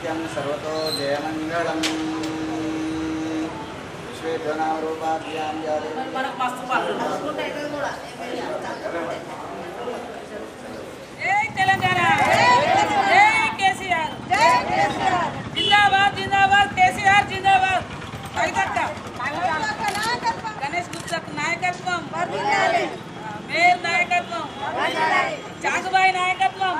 नित्यं सर्वतो जयमंगलम श्वेतनामरूपाभ्यां जय तेलंगाना जय केसीआर जिंदाबाद जिंदाबाद केसीआर जिंदाबाद गणेश गुप्ता नायकत्వం మేయర్ నాయకత్వం చాగుబాయి నాయకత్వం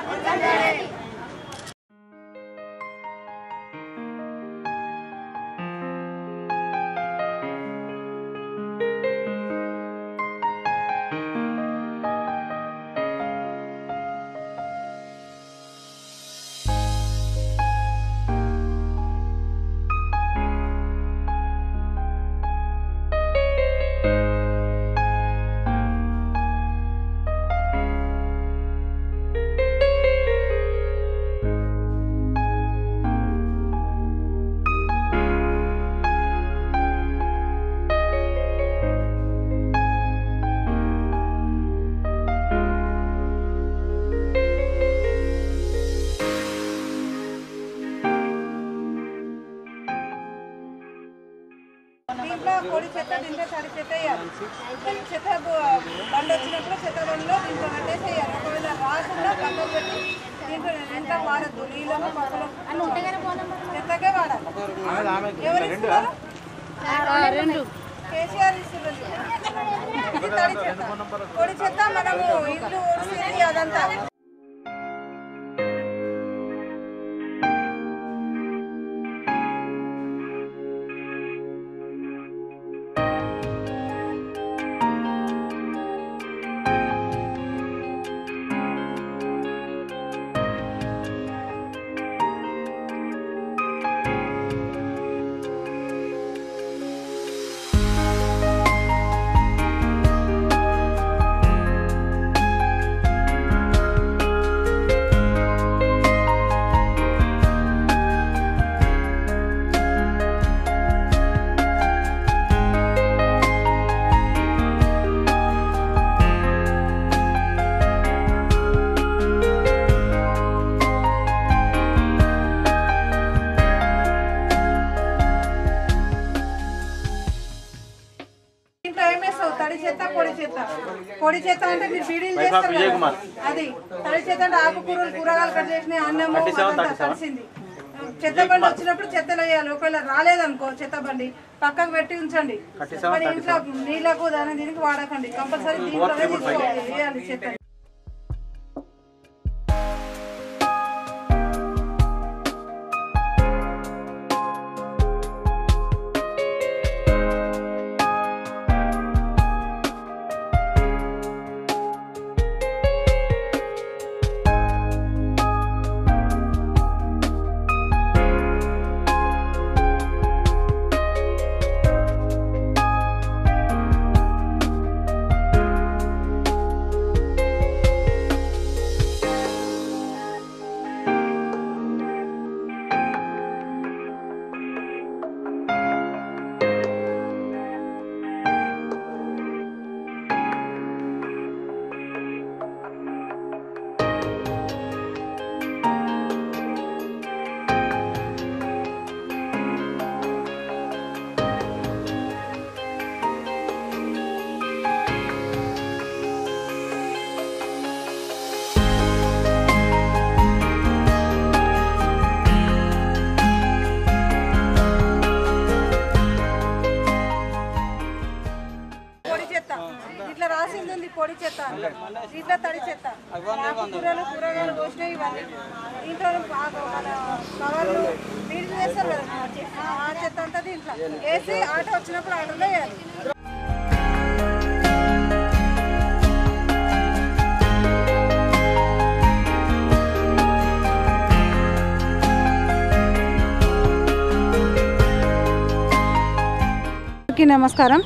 పొడి చెత్త దీంట్లో తడి చెత్త వేయాలి. చెత్త బండి వచ్చినప్పుడు చెత్త బండిలో దీంట్లో కట్టేసేయాలి. ఒకవేళ రాకుండా పక్కకు పెట్టి దీంట్లో ఎంత వాడద్దు. నీళ్ళను పక్కలో చెత్తకే వాడాలి. ఎవరు ఇస్తున్నారు? కేసీఆర్ ఇస్తున్నారు. ఇది తడి చెత్త. పొడి చెత్త మనము ఇల్లు ఊడ్చేది అదంతా. తడి చెత్త పొడి చెత్త. పొడి చెత్త అంటే మీరు బీడీలు చేస్తారు కదా, అది. తడి చెత్త అంటే ఆకుకూరలు కూరగాయలు కట్ చేసిన అన్నము కలిసింది. చెత్త బండి వచ్చినప్పుడు చెత్తలు వేయాలి. ఒకవేళ రాలేదనుకో చెత్త బండి పక్కకు పెట్టి ఉంచండి. మరి ఇంట్లో నీళ్ళకు దాని దీనికి వాడకండి. కంపల్సరీ దీంట్లోనే తీసుకోవాలి వేయాలి చెత్త. ఇట్లా రాసింది ఉంది పొడి చెత్త, ఇట్లా తడి చెత్త. కూరగాయలు పోసినాయి ఇవన్నీ దీంట్లో కవర్లు నీళ్ళు వేస్తారు కదా, ఆ చెత్త అంతా దీంట్లో వేసి ఆటో వచ్చినప్పుడు ఆటోలో వేయాలి. నమస్కారం.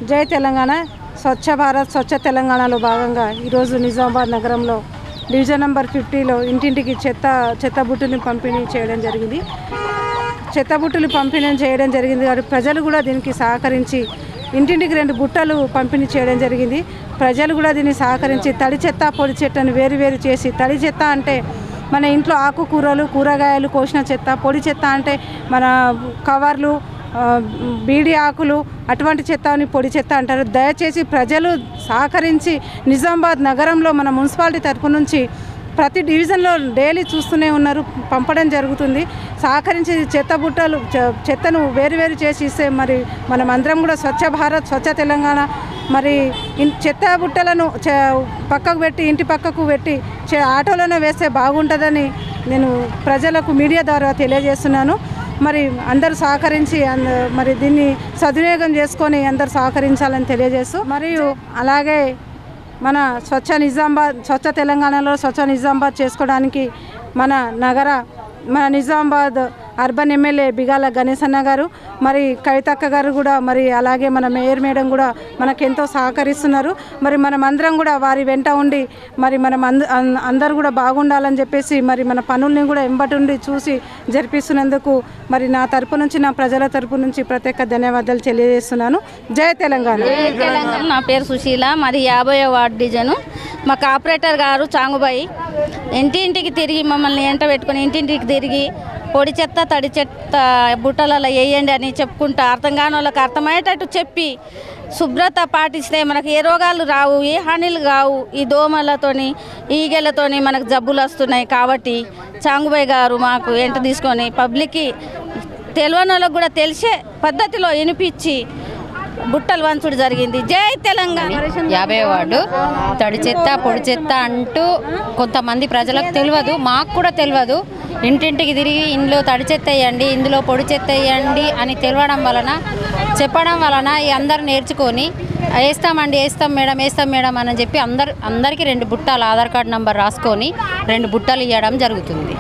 జై తెలంగాణ. స్వచ్ఛ భారత్ స్వచ్ఛ తెలంగాణలో భాగంగా ఈరోజు నిజామాబాద్ నగరంలో డివిజన్ నెంబర్ 50లో ఇంటింటికి చెత్త బుట్టలు పంపిణీ చేయడం జరిగింది. చెత్త బుట్టలు పంపిణీ చేయడం జరిగింది కాబట్టి ప్రజలు కూడా దీనికి సహకరించి ఇంటింటికి 2 బుట్టలు పంపిణీ చేయడం జరిగింది. ప్రజలు కూడా దీన్ని సహకరించి తడి చెత్త పొడి చెత్తను వేరు చేసి, తడి చెత్త అంటే మన ఇంట్లో ఆకుకూరలు కూరగాయలు కోసిన చెత్త, పొడి చెత్త అంటే మన కవర్లు, బీడి ఆకులు అటువంటి చెత్తని పొడి చెత్త అంటారు. దయచేసి ప్రజలు సహకరించి నిజామాబాద్ నగరంలో మన మున్సిపాలిటీ తరపు నుంచి ప్రతి డివిజన్లో డైలీ చూస్తూనే ఉన్నారు, పంపడం జరుగుతుంది. సహకరించి చెత్త బుట్టలు చెత్తను వేరు చేసి ఇస్తే మరి మనం అందరం కూడా స్వచ్ఛ భారత్ స్వచ్ఛ తెలంగాణ మరి చెత్త బుట్టలను పక్కకు పెట్టి ఇంటి పక్కకు పెట్టి ఆటోలోనే వేస్తే బాగుంటుందని నేను ప్రజలకు మీడియా ద్వారా తెలియజేస్తున్నాను. మరి అందరూ సహకరించి మరి దీన్ని సద్వినియోగం చేసుకొని అందరూ సహకరించాలని తెలియజేస్తూ, మరియు అలాగే మన స్వచ్ఛ తెలంగాణలో స్వచ్ఛ నిజామాబాద్ చేసుకోవడానికి మన నిజామాబాద్ అర్బన్ ఎమ్మెల్యే బిగాల గణేష్ అన్న గారు, మరి కవితక్క గారు కూడా, మరి అలాగే మన మేయర్ మేడం కూడా మనకెంతో సహకరిస్తున్నారు. మరి మనం అందరం కూడా వారి వెంట ఉండి మరి మనం అందరూ కూడా బాగుండాలని చెప్పేసి మరి మన పనుల్ని కూడా ఎంబటుండి చూసి జరిపిస్తున్నందుకు మరి నా తరపు నుంచి, నా ప్రజల తరపు నుంచి ప్రత్యేక ధన్యవాదాలు తెలియజేస్తున్నాను. జై తెలంగాణ. నా పేరు సుశీల, మరి 50వ వార్డు డివిజను. మా ఆపరేటర్ గారు చాంగుబాయి ఇంటింటికి తిరిగి మమ్మల్ని ఎంట పెట్టుకుని ఇంటింటికి తిరిగి పొడి చెత్త తడి చెత్త బుట్టలలో వేయండి అని చెప్పుకుంటా అర్థం కాని వాళ్ళకి అర్థమయ్యేటట్టు చెప్పి శుభ్రత పాటిస్తే మనకు ఏ రోగాలు రావు, ఏ హానిలు కావు. ఈ దోమలతోని ఈగలతోని మనకు జబ్బులు వస్తున్నాయి. కాబట్టి చాంగుబాయి గారు మాకు ఎంట తీసుకొని పబ్లిక్కి తెలియని వాళ్ళకు కూడా తెలిసే పద్ధతిలో వినిపించి బుట్టలు వంచుడు జరిగింది. జై తెలంగాణ. 50వ వార్డు తడి చెత్త పొడి చెత్త అంటూ కొంతమంది ప్రజలకు తెలియదు, మాకు కూడా తెలియదు. ఇంటింటికి తిరిగి ఇందులో తడి చెత్త వేయండి, ఇందులో పొడి చెత్త వేయండి అని తెలియడం వలన, చెప్పడం వలన అందరూ నేర్చుకొని వేస్తాం మేడం అని చెప్పి అందరికీ 2 బుట్టలు ఆధార్ కార్డు నంబర్ రాసుకొని 2 బుట్టలు ఇవ్వడం జరుగుతుంది.